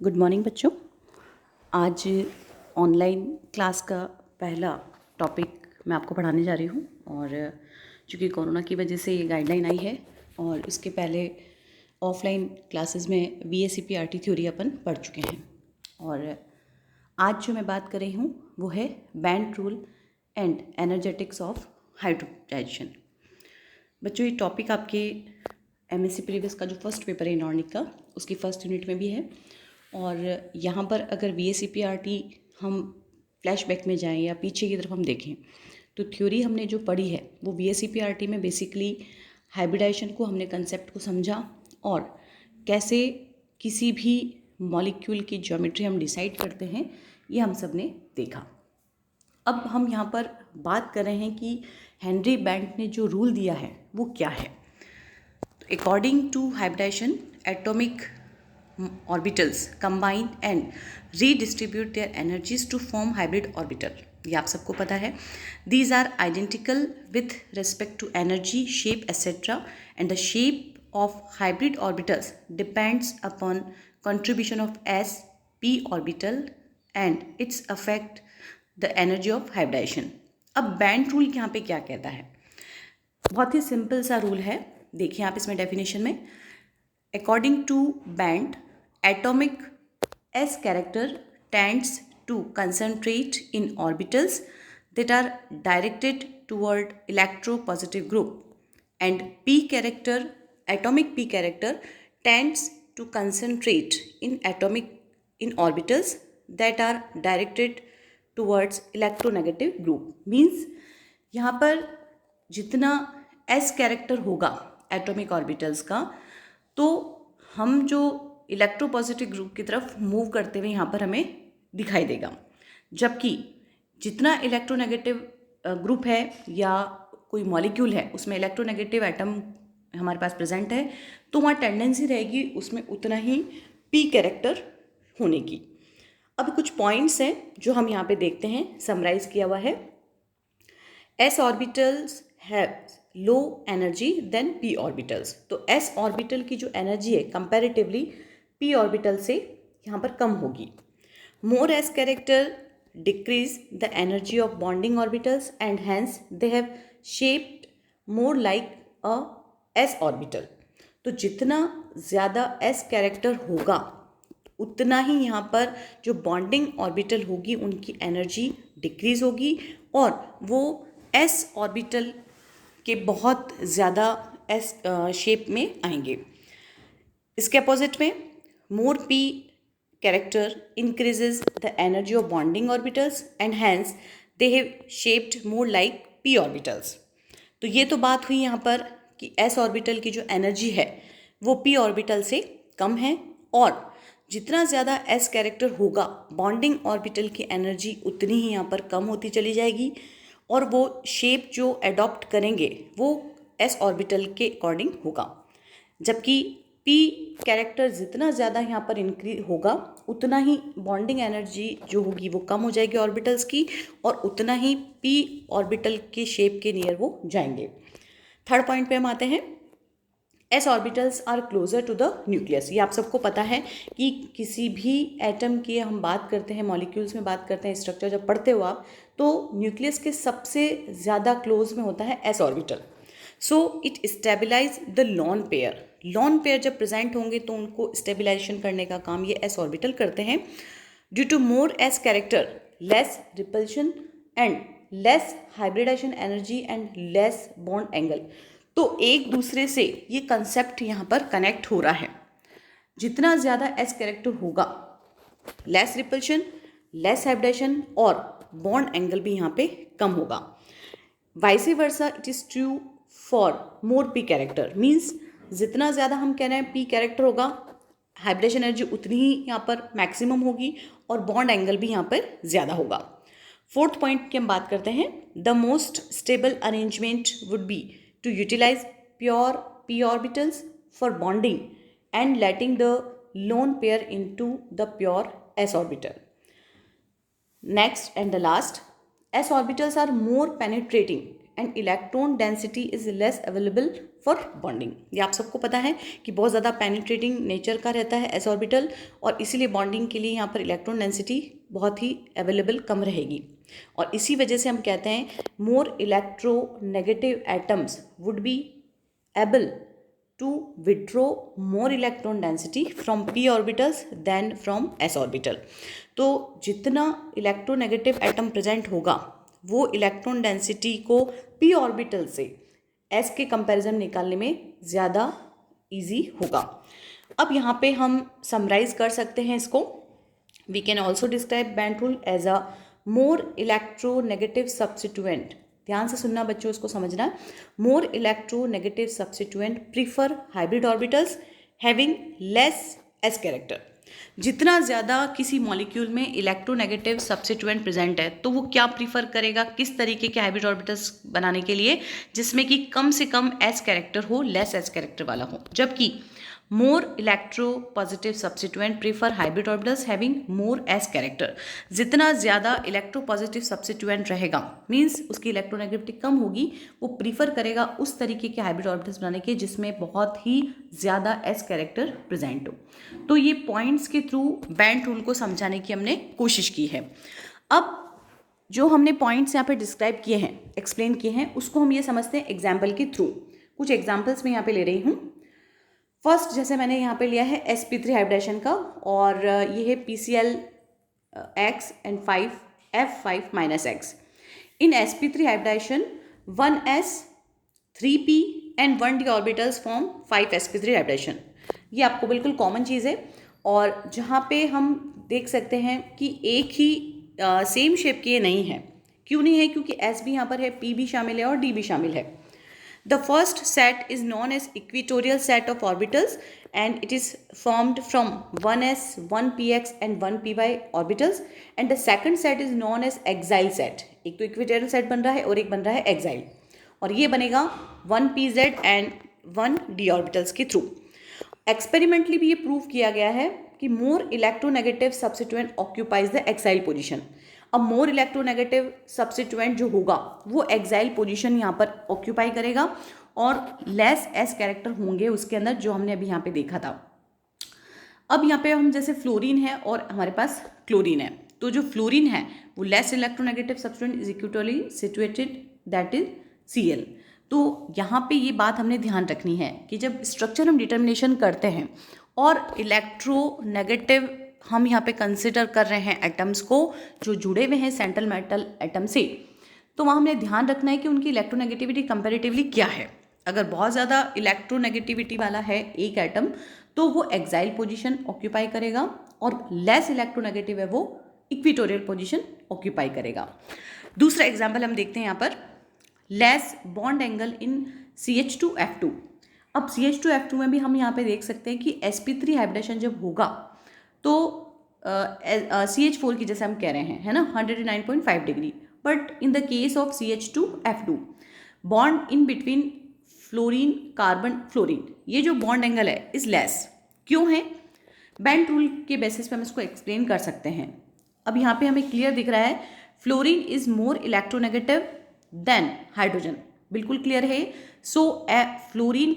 Good morning बच्चों। आज online class का पहला टॉपिक मैं आपको पढ़ाने जा रही हूँ और चूँकि कोरोना की वजह से ये गाइडलाइन आई है और इसके पहले ऑफलाइन क्लासेस में VACPRT थ्योरी अपन पढ़ चुके हैं। और आज जो मैं बात कर रही हूँ वो है Bent rule and energetics of hybridization. बच्चों, ये टॉपिक आपके MSc प्रीवियस का जो फर्स्ट पेपर है इनऑर्गेनिक का, उसकी फर्स्ट यूनिट में भी है। और यहाँ पर अगर VACPRT हम फ्लैशबैक में जाएं या पीछे की तरफ हम देखें तो थ्योरी हमने जो पढ़ी है वो VACPRT में बेसिकली हाइब्रिडाइजेशन को हमने कंसेप्ट को समझा और कैसे किसी भी मॉलिक्यूल की ज्योमेट्री हम डिसाइड करते हैं, ये हम सब ने देखा। अब हम यहाँ पर बात कर रहे हैं कि हेनरी बैंड ने जो रूल दिया है वो क्या है। According to hybridization, atomic orbitals combine and redistribute their energies to form hybrid orbital. ये आप सबको पता है। These are identical with respect to energy, shape, etc. And the shape of hybrid orbitals depends upon contribution of s, p orbital and its affect the energy of hybridization. अब band rule यहाँ पे क्या कहता है? बहुत ही simple सा rule है, देखिए आप इसमें डेफिनेशन में। According to Bent, atomic s character tends to concentrate in orbitals that are directed toward electropositive group, and atomic p character tends to concentrate in orbitals that are directed towards electronegative group. Means यहाँ पर जितना s character होगा atomic orbitals का, तो हम जो electropositive group की तरफ मूव करते हुए यहाँ पर हमें दिखाई देगा। जबकि जितना इलेक्ट्रोनेगेटिव ग्रुप है या कोई मॉलिक्यूल है उसमें इलेक्ट्रोनेगेटिव एटम हमारे पास प्रेजेंट है, तो वहाँ टेंडेंसी रहेगी उसमें उतना ही p कैरेक्टर होने की। अब कुछ पॉइंट्स हैं जो हम यहाँ पे देखते हैं, समराइज किया हुआ है। s orbitals have low energy than p orbitals. तो s ऑर्बिटल की जो एनर्जी है कंपैरेटिवली p ऑर्बिटल से यहाँ पर कम होगी। More s character decrease the energy of bonding orbitals and hence they have shaped more like a s orbital. तो जितना ज़्यादा s कैरेक्टर होगा उतना ही यहाँ पर जो बॉन्डिंग ऑर्बिटल होगी उनकी एनर्जी डिक्रीज होगी और वो s ऑर्बिटल के बहुत ज़्यादा s शेप में आएंगे। इसके अपोजिट में more p character increases the energy of bonding orbitals and hence they have shaped more like p orbitals. तो ये तो बात हुई यहाँ पर कि s ऑर्बिटल की जो एनर्जी है वो p ऑर्बिटल से कम है और जितना ज़्यादा s कैरेक्टर होगा बॉन्डिंग ऑर्बिटल की एनर्जी उतनी ही यहाँ पर कम होती चली जाएगी और वो शेप जो अडॉप्ट करेंगे वो s ऑर्बिटल के अकॉर्डिंग होगा। जबकि p कैरेक्टर जितना ज़्यादा यहाँ पर इंक्रीज होगा उतना ही बॉन्डिंग एनर्जी जो होगी वो कम हो जाएगी ऑर्बिटल्स की और उतना ही p ऑर्बिटल के शेप के नियर वो जाएंगे। थर्ड पॉइंट पे हम आते हैं, s orbitals are closer to the nucleus. ये आप सबको पता है कि किसी भी एटम की हम बात करते हैं, मॉलिक्यूल्स में बात करते हैं, स्ट्रक्चर जब पढ़ते हो आप, तो न्यूक्लियस के सबसे ज़्यादा क्लोज में होता है s orbital. So it stabilize the lone pair. Lone pair जब प्रेजेंट होंगे तो उनको स्टेबलाइजेशन करने का काम ये s ऑर्बिटल करते हैं। Due to more s character, less repulsion and less hybridization energy and less bond angle. तो एक दूसरे से ये कंसेप्ट यहाँ पर कनेक्ट हो रहा है। जितना ज़्यादा s कैरेक्टर होगा, लेस रिपल्शन, लेस हाइब्रिडाइजेशन और बॉन्ड एंगल भी यहाँ पे कम होगा। Vice versa it is true for more p character. Means जितना ज़्यादा हम कह रहे हैं p कैरेक्टर होगा, हाइब्रिडेशन एनर्जी उतनी ही यहाँ पर मैक्सिमम होगी और बॉन्ड एंगल भी यहाँ पर ज़्यादा होगा। फोर्थ पॉइंट की हम बात करते हैं, the most stable arrangement would be to utilize pure p orbitals for bonding and letting the lone pair into the pure s orbital. Next and the last, s orbitals are more penetrating and electron density is less available for bonding. ये आप सबको पता है कि बहुत ज़्यादा penetrating nature का रहता है एस ऑर्बिटल, और इसीलिए बॉन्डिंग के लिए यहाँ पर इलेक्ट्रॉन डेंसिटी बहुत ही अवेलेबल कम रहेगी, और इसी वजह से हम कहते हैं more electronegative atoms would be able to withdraw more electron density from p orbitals than from s orbital। तो जितना इलेक्ट्रोनेगेटिव एटम प्रेजेंट होगा वो इलेक्ट्रॉन डेंसिटी को p ऑर्बिटल से s के कंपैरिजन निकालने में ज़्यादा इजी होगा। अब यहाँ पे हम समराइज कर सकते हैं इसको। We can also describe Bent rule as a more electronegative substituent. ध्यान से सुनना बच्चों, इसको समझना। More electronegative substituent prefer hybrid orbitals having less S character. जितना ज़्यादा किसी मॉलिक्यूल में इलेक्ट्रोनेगेटिव सब्स्टिट्यूएंट प्रेजेंट है तो वो क्या प्रीफर करेगा, किस तरीके के हाइब्रिड ऑर्बिटल्स बनाने के लिए, जिसमें कि कम से कम एस कैरेक्टर हो, लेस एस कैरेक्टर वाला हो। जबकि मोर electro positive substituent prefer hybrid orbitals having more S character. जितना ज़्यादा इलेक्ट्रो पॉजिटिव सब्स्टिट्यूएंट रहेगा, मीन्स उसकी इलेक्ट्रोनेगेटिविटी कम होगी, वो प्रीफर करेगा उस तरीके के हाइब्रिड ऑर्बिटल्स बनाने के जिसमें बहुत ही ज़्यादा एस कैरेक्टर प्रेजेंट हो। तो ये पॉइंट्स के थ्रू बैंड रूल को समझाने की हमने कोशिश की है। अब जो हमने पॉइंट्स यहाँ पे डिस्क्राइब किए हैं, एक्सप्लेन किए हैं, उसको हम ये समझते हैं एग्जाम्पल के थ्रू। कुछ एग्जाम्पल्स मैं यहाँ पे ले रही हूँ। फर्स्ट जैसे मैंने यहाँ पे लिया है sp3 हाइब्रिडेशन का, और ये है PCl X and 5 F5 minus X। In sp3 hybridization 1s 3p and 1d orbitals form 5sp3 hybridization. ये आपको बिल्कुल कॉमन चीज़ है, और जहाँ पे हम देख सकते हैं कि एक ही सेम शेप की ये नहीं है। क्यों नहीं है? क्योंकि s भी यहाँ पर है, p भी शामिल है और d भी शामिल है। The first set is known as equatorial set of orbitals and it is formed from 1s, 1px and 1py orbitals, and the second set is known as exile set। एक तो equatorial set बन रहा है और एक बन रहा है exile, और ये बनेगा 1pz and 1d orbitals के थ्रू। एक्सपेरिमेंटली भी ये प्रूव किया गया है कि more electronegative substituent occupies the axial position. अब मोर इलेक्ट्रोनेगेटिव सब्स्टिट्यूएंट जो होगा वो एक्साइल पोजीशन यहाँ पर ऑक्यूपाई करेगा, और लेस एस कैरेक्टर होंगे उसके अंदर, जो हमने अभी यहाँ पे देखा था। अब यहाँ पे हम जैसे फ्लोरीन है और हमारे पास क्लोरीन है, तो जो फ्लोरीन है वो less electronegative substituent is equatorially situated, that is Cl। तो यहाँ पे ये बात हमने ध्यान रखनी है कि जब स्ट्रक्चर हम डिटर्मिनेशन करते हैं और इलेक्ट्रोनेगेटिव हम यहाँ पे कंसिडर कर रहे हैं एटम्स को जो जुड़े हुए हैं सेंट्रल मेटल एटम से, तो वहाँ हमने ध्यान रखना है कि उनकी इलेक्ट्रोनेगेटिविटी कंपैरेटिवली क्या है। अगर बहुत ज़्यादा इलेक्ट्रोनेगेटिविटी वाला है एक एटम तो वो एक्साइल पोजीशन ऑक्यूपाई करेगा, और लेस इलेक्ट्रोनेगेटिव है वो इक्वेटोरियल पोजीशन ऑक्यूपाई करेगा। दूसरा एग्जाम्पल हम देखते हैं यहाँ पर, less bond angle in CH2F2। अब CH2F2 में भी हम यहाँ पे देख सकते हैं कि sp3 हाइब्रिडेशन जब होगा तो CH4 की जैसे हम कह रहे हैं, है ना, 109.5 degree, but in the case of CH2F2 bond in between fluorine carbon fluorine, ये जो बॉन्ड एंगल है इज लेस। क्यों है? बैंड रूल के बेसिस पे हम इसको एक्सप्लेन कर सकते हैं। अब यहाँ पे हमें क्लियर दिख रहा है fluorine is more electronegative than hydrogen, बिल्कुल क्लियर है। सो फ्लोरीन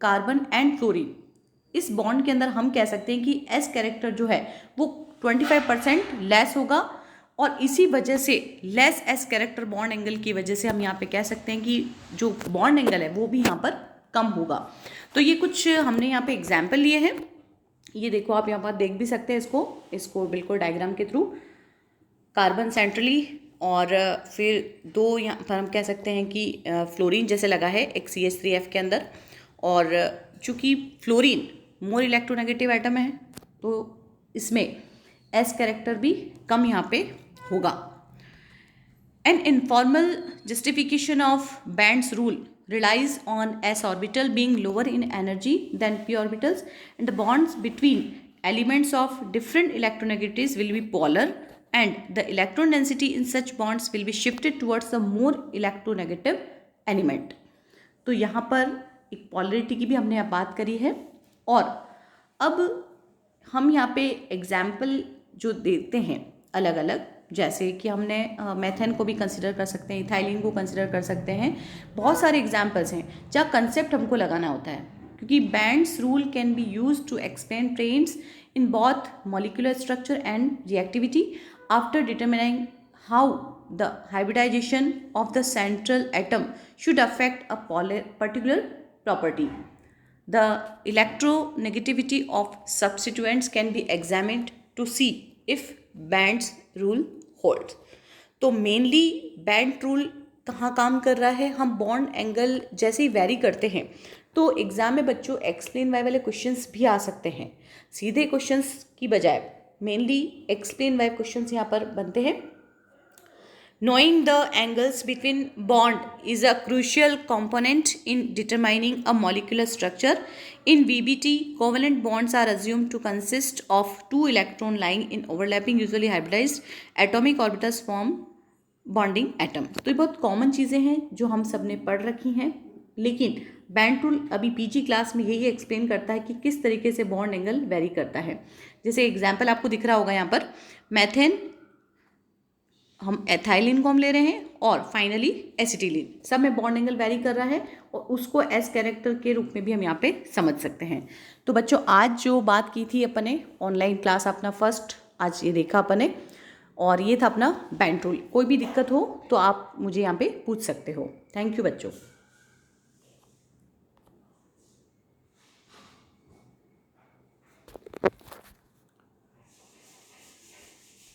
कार्बन एंड फ्लोरीन, इस बॉन्ड के अंदर हम कह सकते हैं कि एस कैरेक्टर जो है वो 25% लेस होगा, और इसी वजह से less S character bond angle की वजह से हम यहाँ पे कह सकते हैं कि जो बॉन्ड एंगल है वो भी यहाँ पर कम होगा। तो ये कुछ हमने यहाँ पे एग्जाम्पल लिए हैं, ये देखो आप यहाँ पर देख भी सकते हैं इसको बिल्कुल डायग्राम के थ्रू। कार्बन सेंट्रली, और फिर दो यहाँ पर हम कह सकते हैं कि फ्लोरीन जैसे लगा है एक CH3F के अंदर, और चूँकि फ्लोरीन मोर इलेक्ट्रोनेगेटिव एटम है तो इसमें एस कैरेक्टर भी कम यहाँ पे होगा। An informal justification of bands rule relies on s orbital being lower in energy than p orbitals, and the bonds between elements of different electronegativities will be polar, and the electron density in such bonds will be shifted towards the more electronegative element। तो यहाँ पर एक polarity की भी हमने बात करी है, और अब हम यहाँ पे एग्जाम्पल जो देते हैं अलग अलग, जैसे कि हमने मेथेन को भी कंसिडर कर सकते हैं, इथाइलिन को कंसिडर कर सकते हैं। बहुत सारे एग्जाम्पल्स हैं जहाँ कंसेप्ट हमको लगाना होता है, क्योंकि Bent's rule can be use to explain trends in both molecular structure and reactivity after determining how the hybridization of the central atom should affect a particular property. The electronegativity of substituents can be examined to see if Band's rule holds. तो mainly band rule कहाँ काम कर रहा है, हम bond angle जैसे ही very करते हैं तो एग्जाम में बच्चों एक्सप्लेन वाई वाले क्वेश्चंस भी आ सकते हैं. सीधे क्वेश्चंस की बजाय मेनली एक्सप्लेन वाई क्वेश्चंस यहाँ पर बनते हैं. Knowing the angles between bond is a crucial component in determining a molecular structure. In VBT, covalent bonds are assumed to consist of two electrons lying in overlapping, usually hybridized atomic orbitals form bonding atom. तो ये बहुत common चीज़ें हैं जो हम सब ने पढ़ रखी हैं, लेकिन बैंड रूल अभी पीजी क्लास में यही एक्सप्लेन करता है कि किस तरीके से बॉन्ड एंगल वेरी करता है. जैसे एग्जाम्पल आपको दिख रहा होगा यहाँ पर, मैथेन हम एथाइलिन को हम ले रहे हैं और फाइनली एसिटिलीन, सब में बॉन्ड एंगल वेरी कर रहा है और उसको एस कैरेक्टर के रूप में भी हम यहाँ पे समझ सकते हैं. तो बच्चों आज जो बात की थी अपने ऑनलाइन क्लास अपना फर्स्ट आज ये देखा अपने, और ये था अपना बैंड रूल. कोई भी दिक्कत हो तो आप मुझे यहाँ पे पूछ सकते हो. थैंक यू बच्चों.